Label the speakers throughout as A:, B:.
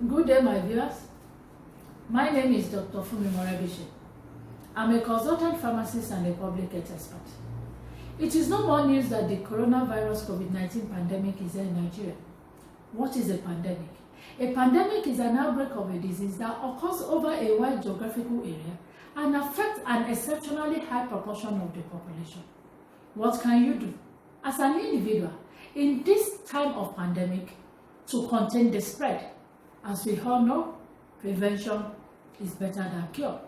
A: Good day, my viewers. My name is Dr. Fumi Morebise. I'm a consultant pharmacist and a public health expert. It is no more news that the coronavirus COVID-19 pandemic is in Nigeria. What is a pandemic? A pandemic is an outbreak of a disease that occurs over a wide geographical area and affects an exceptionally high proportion of the population. What can you do as an individual in this time of pandemic to contain the spread? As we all know, prevention is better than cure.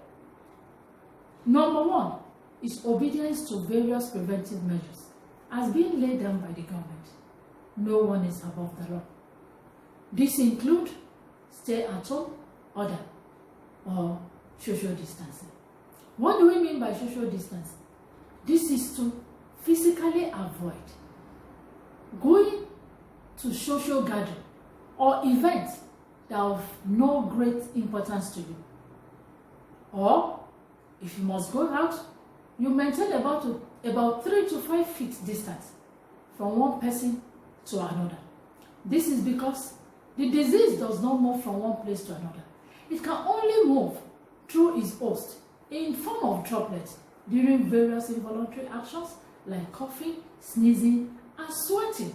A: Number one is obedience to various preventive measures as being laid down by the government. No one is above the law. This includes stay-at-home order or social distancing. What do we mean by social distancing? This is to physically avoid going to social gathering or events that are of no great importance to you. Or if you must go out, you maintain about 3 to 5 feet distance from one person to another. This is because the disease does not move from one place to another. It can only move through its host in form of droplets during various involuntary actions like coughing, sneezing, and sweating.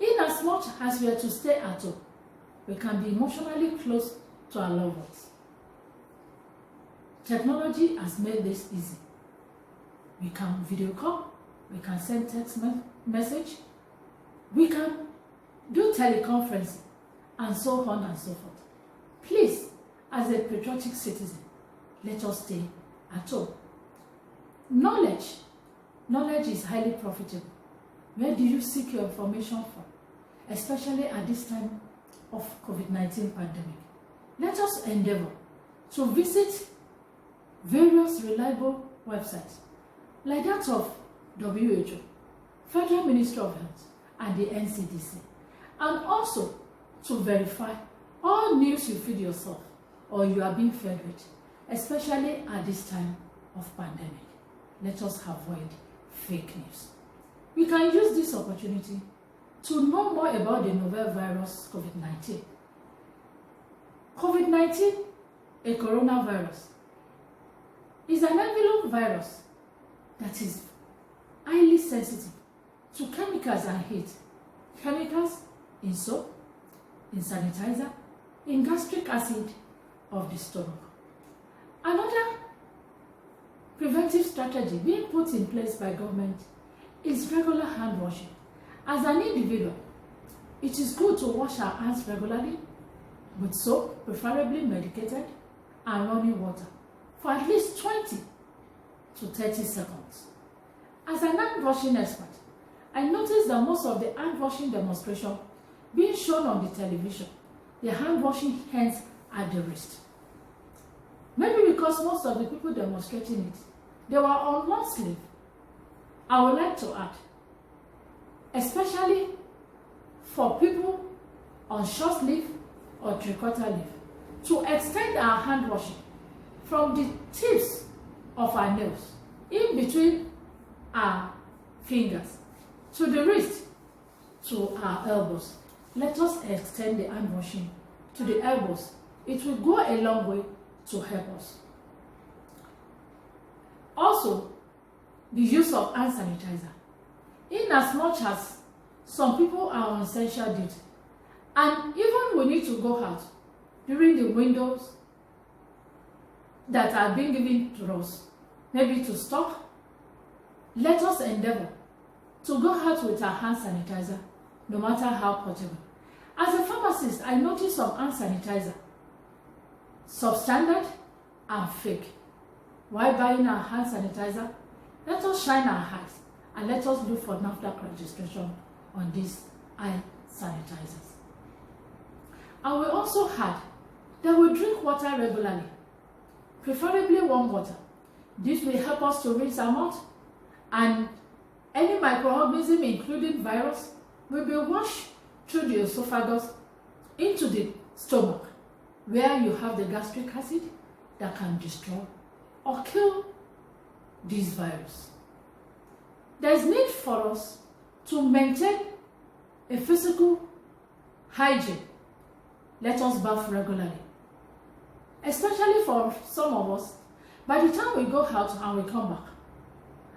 A: In as much as we are to stay at home, we can be emotionally close to our loved ones. Technology has made this easy. We can video call, we can send text message, we can do teleconferencing, and so on and so forth. Please, as a patriotic citizen, let us stay at home. Knowledge is highly profitable. Where do you seek your information from? Especially at this time of COVID-19 pandemic. Let us endeavor to visit various reliable websites like that of WHO, Federal Ministry of Health, and the NCDC, and also to verify all news you feed yourself or you are being fed with, especially at this time of pandemic. Let us avoid fake news. We can use this opportunity to know more about the novel virus COVID-19. COVID-19, a coronavirus, is an envelope virus that is highly sensitive to chemicals and heat. Chemicals in soap, in sanitizer, in gastric acid of the stomach. Another preventive strategy being put in place by government is regular hand washing. As an individual, it is good to wash our hands regularly with soap, preferably medicated, and running water for at least 20 to 30 seconds. As an hand washing expert, I noticed that most of the hand washing demonstration being shown on the television, the hand washing hands at the wrist. Maybe because most of the people demonstrating it, they were on long sleeve. I would like to add, especially for people on short sleeve or three-quarter leave, to extend our hand washing from the tips of our nails in between our fingers to the wrist to our elbows. Let us extend the hand washing to the elbows. It will go a long way to help us. Also, the use of hand sanitizer. In as much as some people are on essential duty, and even we need to go out during the windows that are being given to us, maybe to stop, let us endeavor to go out with our hand sanitizer, no matter how portable. As a pharmacist, I noticed some hand sanitizer, substandard and fake. While buying our hand sanitizer, let us shine our eyes and let us look for NAFDAC registration on these hand sanitizers. And we also had that we drink water regularly, preferably warm water. This will help us to rinse our mouth, and any microorganism, including virus, will be washed through the esophagus into the stomach, where you have the gastric acid that can destroy or kill this virus. There is need for us to maintain a physical hygiene let us bath regularly. Especially for some of us, by the time we go out and we come back.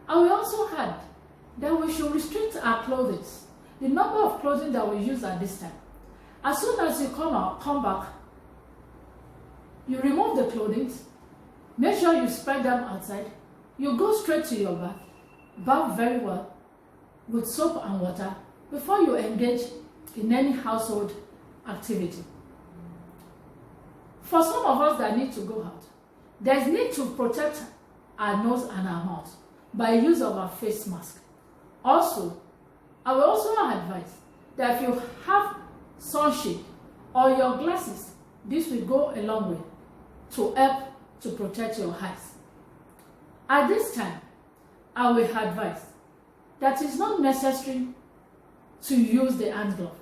A: And we also had that we should restrict our clothing, the number of clothing that we use at this time. As soon as you come back, you remove the clothing, make sure you spread them outside, you go straight to your bath very well with soap and water before you engage in any household activity. For some of us that need to go out, there's need to protect our nose and our mouth by use of our face mask. Also, I will also advise that if you have sunshade or your glasses, this will go a long way to help to protect your eyes. At this time, I will advise that it's not necessary to use the hand glove.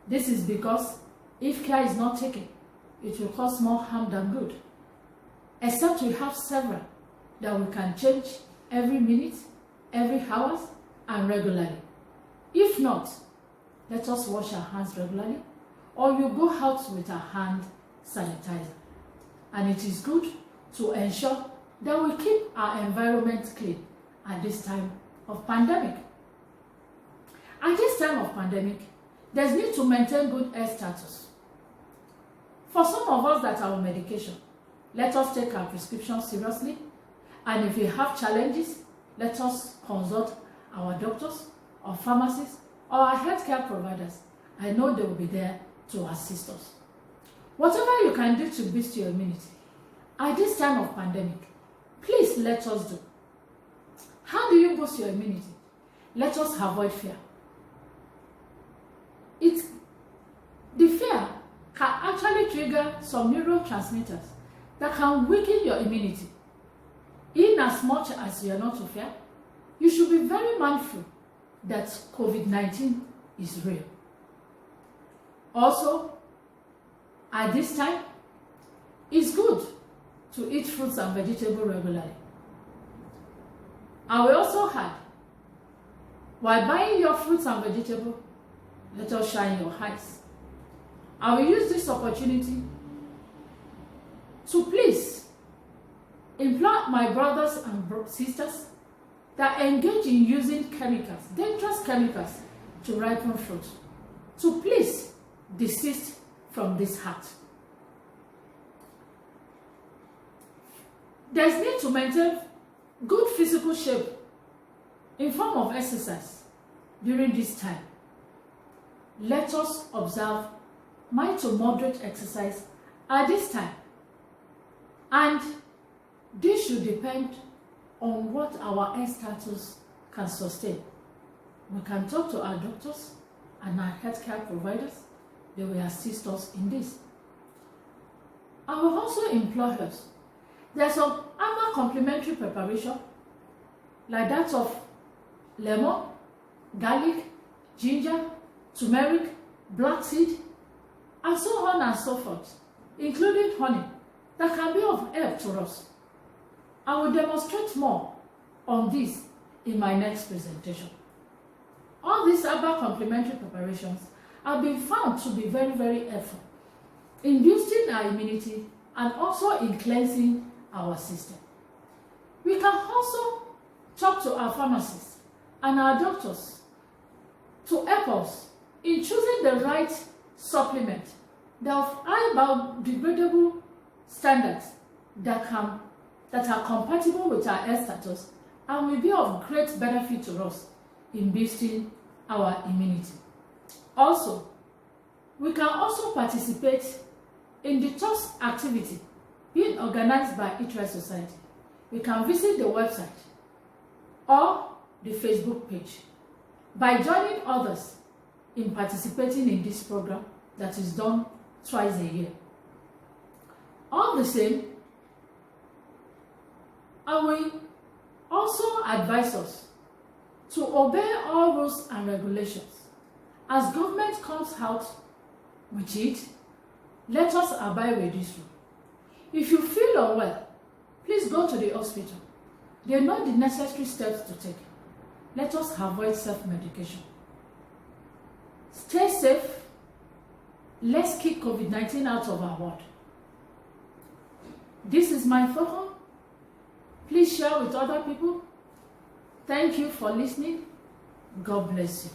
A: This is because if care is not taken, it will cause more harm than good. Except we have several that we can change every minute, every hour, and regularly. If not, let us wash our hands regularly, or you go out with a hand sanitizer. And it is good to ensure that we keep our environment clean at this time of pandemic. At this time of pandemic, there's need to maintain good health status. For some of us that are on medication, let us take our prescription seriously, and if we have challenges, let us consult our doctors or pharmacists or our healthcare providers. I know they will be there to assist us. Whatever you can do to boost your immunity at this time of pandemic, please let us do. How do you boost your immunity? Let us avoid fear. The fear can actually trigger some neurotransmitters that can weaken your immunity. In as much as you are not to fear, you should be very mindful that COVID-19 is real. Also, at this time, it's good to eat fruits and vegetables regularly. I will also add, while buying your fruits and vegetables, let us shine your eyes. I will use this opportunity to please implore my brothers and sisters that engage in using chemicals, dangerous chemicals, to ripen fruit, to please desist from this act. There's need to maintain good physical shape in form of exercise during this time. Let us observe mild to moderate exercise at this time, and this should depend on what our health status can sustain. We can talk to our doctors and our healthcare providers. They will assist us in this. I will also implore us. There's some other complementary preparation like that of lemon, garlic, ginger, turmeric, black seed, and so on and so forth, including honey, that can be of help to us. I will demonstrate more on this in my next presentation. All these herbal complementary preparations have been found to be very, very helpful in boosting our immunity and also in cleansing our system. We can also talk to our pharmacists and our doctors to help us in choosing the right supplement that of high biodegradable standards that are compatible with our health status and will be of great benefit to us in boosting our immunity. Also, we can also participate in detox activity being organized by Eat Right Society. We can visit the website or the Facebook page by joining others in participating in this program that is done twice a year. All the same, I will also advise us to obey all rules and regulations. As government comes out with it, let us abide with this rule. If you feel unwell, please go to the hospital. They know the necessary steps to take. Let us avoid self-medication. Stay safe, Let's kick COVID-19 out of our world. This is my forum. Please share with other people. Thank you for listening. God bless you.